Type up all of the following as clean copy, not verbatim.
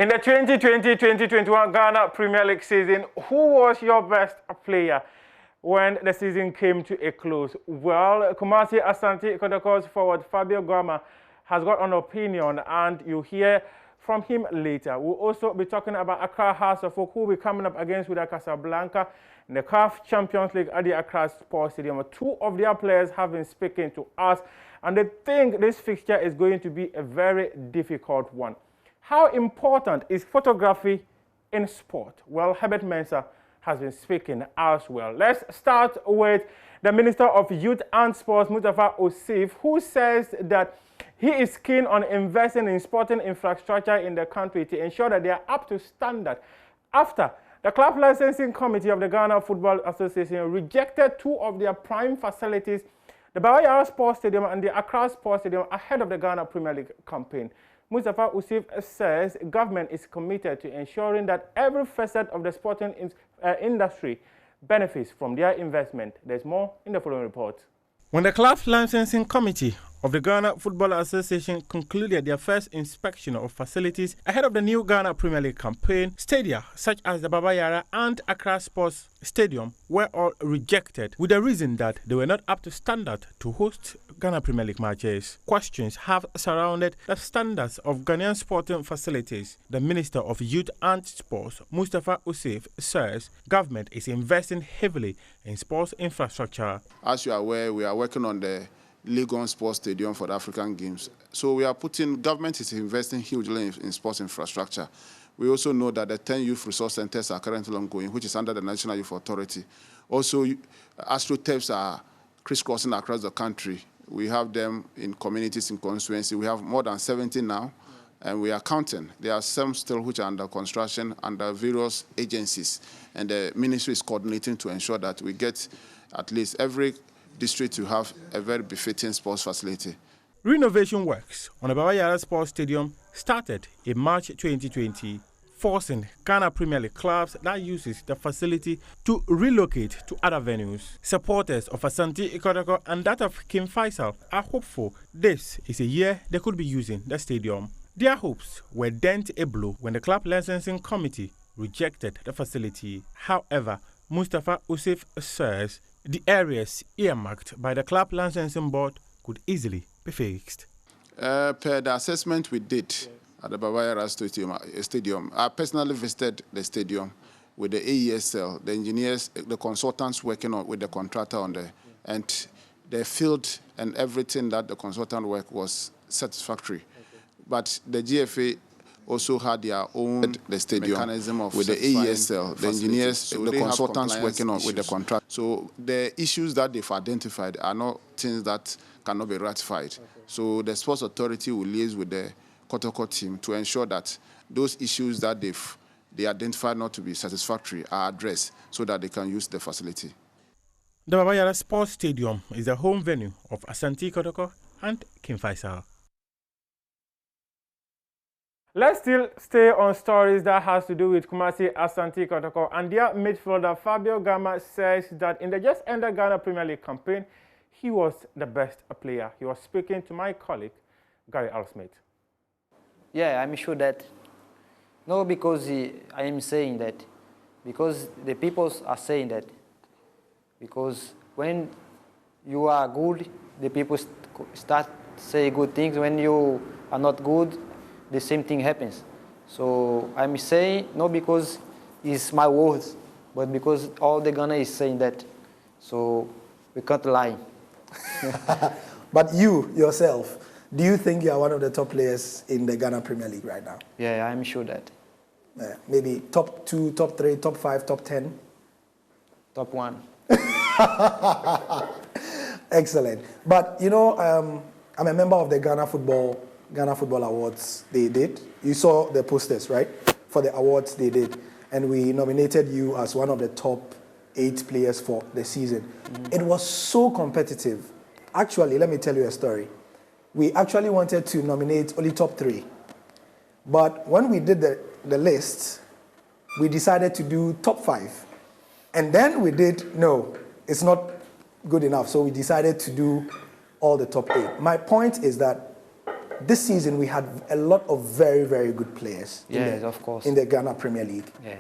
In the 2020-2021 Ghana Premier League season, who was your best player when the season came to a close? Well, Kumasi Asante Kotoko's forward Fabio Gama has got an opinion, and you'll hear from him later. We'll also be talking about Accra House of Oak, who will be coming up against with Casablanca in the CAF Champions League at the Accra Sports Stadium. Two of their players have been speaking to us, and they think this fixture is going to be a very difficult one. How important is photography in sport? Well, Herbert Mensah has been speaking as well. Let's start with the Minister of Youth and Sports, Mustafa Osif, who says that he is keen on investing in sporting infrastructure in the country to ensure that they are up to standard after the Club Licensing Committee of the Ghana Football Association rejected two of their prime facilities, the Bawayara Sports Stadium and the Accra Sports Stadium, ahead of the Ghana Premier League campaign. Mustafa Usif says government is committed to ensuring that every facet of the sporting industry benefits from their investment. There's more in the following report. When the Club Licensing Committee of the Ghana Football Association concluded their first inspection of facilities ahead of the new Ghana Premier League campaign, stadia such as the Bawayara and Accra Sports Stadium were all rejected with the reason that they were not up to standard to host Ghana Premier League matches. Questions have surrounded the standards of Ghanaian sporting facilities. The Minister of Youth and Sports, Mustafa Usif, says government is investing heavily in sports infrastructure. As you are aware, we are working on the Legon Sports Stadium for the African Games. So government is investing hugely in sports infrastructure. We also know that the 10 youth resource centers are currently ongoing, which is under the National Youth Authority. Also, AstroTurfs are crisscrossing across the country. We have them in communities in constituency. We have more than 70 now, and we are counting. There are some still which are under construction under various agencies, and the ministry is coordinating to ensure that we get at least every district to have a very befitting sports facility. Renovation works on the Bawayara Sports Stadium started in March 2020, forcing Ghana Premier League clubs that uses the facility to relocate to other venues. Supporters of Asante Kotoko and that of King Faisal are hopeful this is a year they could be using the stadium. Their hopes were dent a blow when the Club Licensing Committee rejected the facility. However, Mustafa Usif says the areas earmarked by the Club Licensing Board could easily be fixed. Per the assessment we did at the Bawayara Stadium, I personally visited the stadium with the AESL, the engineers, the consultants working with the contractor on there, and the field and everything that the consultant work was satisfactory. Okay. But the GFA also had their own mechanism of with the AESL, the engineers, so the consultants working with the contract. So the issues that they've identified are not things that cannot be ratified. Okay. So the Sports Authority will liaise with the Kotoko team to ensure that those issues that they identified not to be satisfactory are addressed so that they can use the facility. The Bawayara Sports Stadium is the home venue of Asante Kotoko and King Faisal. Let's still stay on stories that has to do with Kumasi Asante Kotoko, and their midfielder Fabio Gama says that in the just ended Ghana Premier League campaign, he was the best player. He was speaking to my colleague, Gary Alsmith. Yeah, I'm sure that. No, because I am saying that. Because the people are saying that. Because when you are good, the people start say good things. When you are not good, the same thing happens. So I'm saying, not because it's my words, but because all the Ghana is saying that. So we can't lie. But you, yourself, do you think you are one of the top players in the Ghana Premier League right now? Yeah, I'm sure that. Maybe top 2, top 3, top 5, top 10? Top 1. Excellent. But, you know, I'm a member of the Ghana Football Awards they did. You saw the posters, right? For the awards they did. And we nominated you as one of the top 8 players for the season. Mm-hmm. It was so competitive. Actually, let me tell you a story. We actually wanted to nominate only top 3. But when we did the list, we decided to do top 5. And then we did, no, it's not good enough. So we decided to do all the top 8. My point is that this season we had a lot of very, very good players of course. in the Ghana Premier League. Yeah.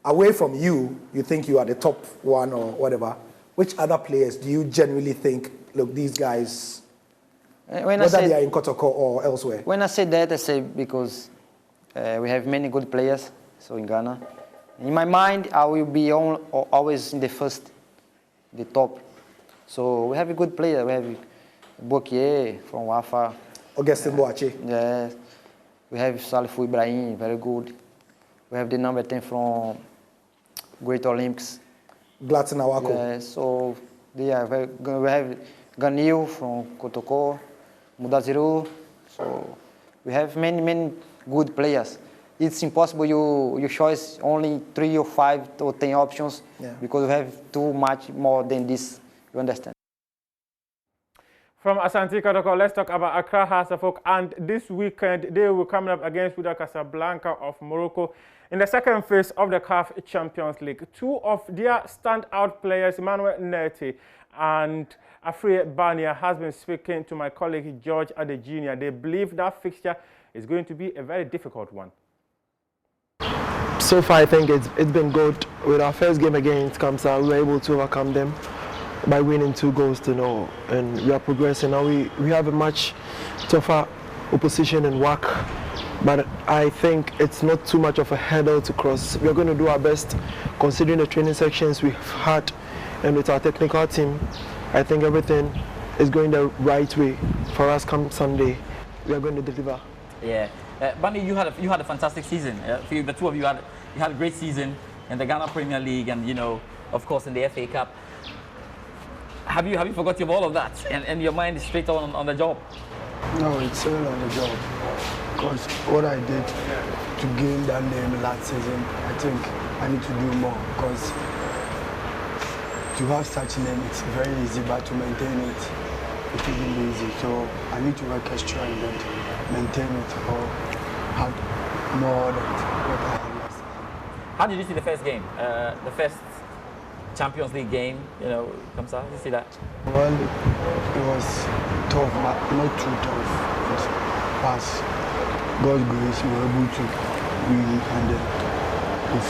Away from you, you think you are the top one or whatever. Which other players do you genuinely think, look, these guys, whether they are in Kotoko or elsewhere? When I say that, I say because we have many good players, so in Ghana. In my mind, I will be always in the top. So we have a good player. We have Bokier from Wafa. Augustin Boache. Yes. We have Salifu Ibrahim, very good. We have the number 10 from Great Olympics. Gladson Awako. Yes, so they are very good. We have Ganil from Kotoko, Mudaziru. So we have many good players. It's impossible you choose only 3 or 5 or 10 options because we have too much more than this. You understand? From Asante Kotoko, let's talk about Accra Hearts of Oak. And this weekend, they will come up against Wydad Casablanca of Morocco in the second phase of the CAF Champions League. 2 of their standout players, Emmanuel Neti and Afriye Bania, has been speaking to my colleague George Adejunior. They believe that fixture is going to be a very difficult one. So far, I think it's been good. With our first game against Kamsa, we were able to overcome them by winning 2 goals to 0, and we are progressing. Now we have a much tougher opposition in WAC, but I think it's not too much of a hurdle to cross. We are going to do our best considering the training sections we've had, and with our technical team, I think everything is going the right way for us come Sunday. We are going to deliver. Yeah. Bunny, you had a fantastic season. The 2 of you had a great season in the Ghana Premier League, and of course in the FA Cup. Have you forgot all of that and your mind is straight on the job? No, it's all on the job. Because what I did to gain that name last season, I think I need to do more. Because to have such a name, it's very easy, but to maintain it, it isn't easy. So I need to work extra and then maintain it or have more than what I had last season. How did you see the first game? The first Champions League game, comes out. Did you see that? Well, it was tough, but not too tough. It was God's grace, we were able to win and then with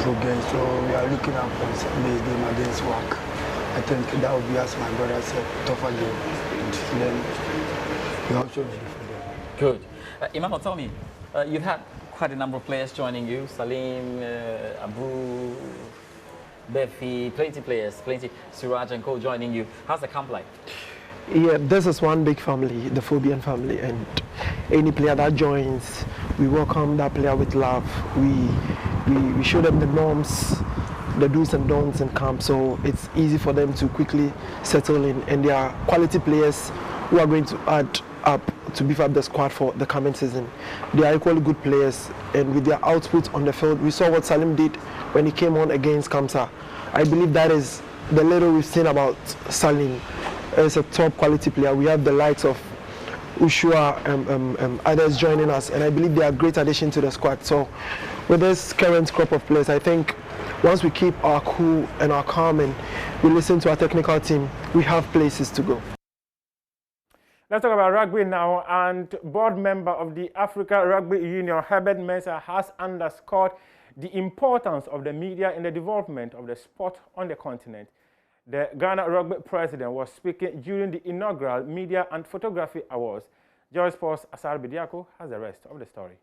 progress. So we are looking up for Sunday's game against WAC. I think that will be, as my brother said, tougher game. And then we also ready for them. Good. Emmanuel, tell me, you've had quite a number of players joining you. Salim, Abu, Befi, plenty, Suraj and co joining you. How's the camp like? Yeah, this is one big family, the Phobian family, and any player that joins, we welcome that player with love. We show them the norms, the do's and don'ts in camp, so it's easy for them to quickly settle in, and they are quality players who are going to add up to beef up the squad for the coming season. They are equally good players, and with their output on the field, we saw what Salim did when he came on against Kamsa. I believe that is the little we've seen about Salim. He's a top quality player. We have the likes of Ushua, others joining us, and I believe they are a great addition to the squad. So with this current crop of players, I think once we keep our cool and our calm and we listen to our technical team, we have places to go. Let's talk about rugby now, and board member of the Africa Rugby Union, Herbert Mensah, has underscored the importance of the media in the development of the sport on the continent. The Ghana Rugby president was speaking during the inaugural Media and Photography Awards. Joy Sports' Asar Bidiako has the rest of the story.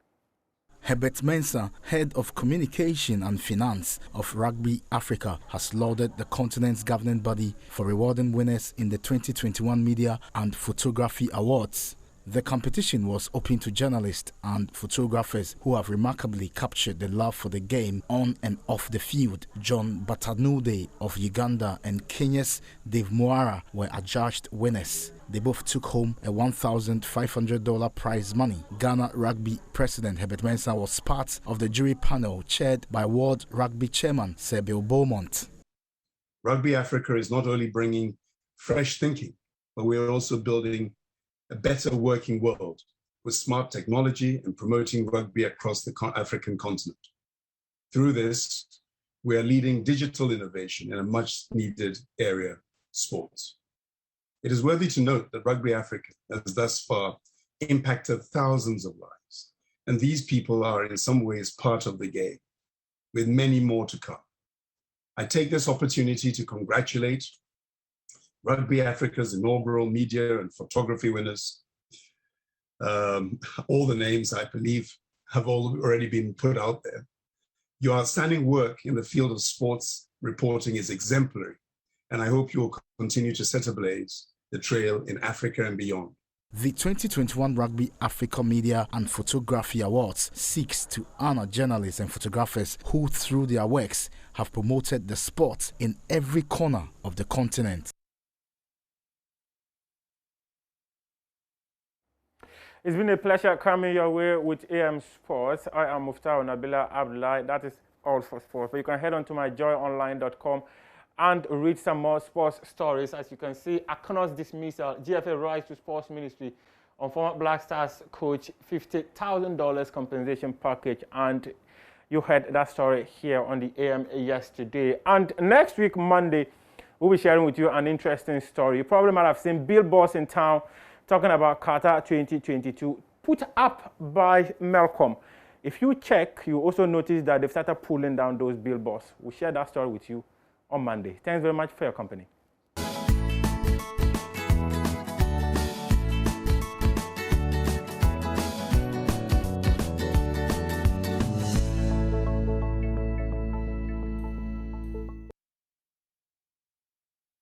Herbert Mensah, head of communication and finance of Rugby Africa, has lauded the continent's governing body for rewarding winners in the 2021 Media and Photography Awards. The competition was open to journalists and photographers who have remarkably captured the love for the game on and off the field. John Batanude of Uganda and Kenya's Dave Moara were adjudged winners. They both took home a $1,500 prize money. Ghana Rugby President Herbert Mensah was part of the jury panel chaired by World Rugby Chairman Sir Bill Beaumont. Rugby Africa is not only bringing fresh thinking, but we're also building a better working world with smart technology and promoting rugby across the African continent. Through this, we are leading digital innovation in a much needed area, sports. It is worthy to note that Rugby Africa has thus far impacted thousands of lives. And these people are in some ways part of the game, with many more to come. I take this opportunity to congratulate Rugby Africa's inaugural media and photography winners. All the names, I believe, have already been put out there. Your outstanding work in the field of sports reporting is exemplary, and I hope you will continue to set ablaze the trail in Africa and beyond. The 2021 Rugby Africa Media and Photography Awards seeks to honor journalists and photographers who, through their works, have promoted the sport in every corner of the continent. It's been a pleasure coming your way with AM Sports. I am Muftau Nabila Abdullah. That is all for sports. But you can head on to myjoyonline.com and read some more sports stories. As you can see, Akonos dismissal, GFA rise to sports ministry on former Black Stars coach, $50,000 compensation package. And you heard that story here on the AM yesterday. And next week, Monday, we'll be sharing with you an interesting story. You probably might have seen billboards in town talking about Qatar 2022, put up by Melcom. If you check, you also notice that they've started pulling down those billboards. We'll share that story with you on Monday. Thanks very much for your company.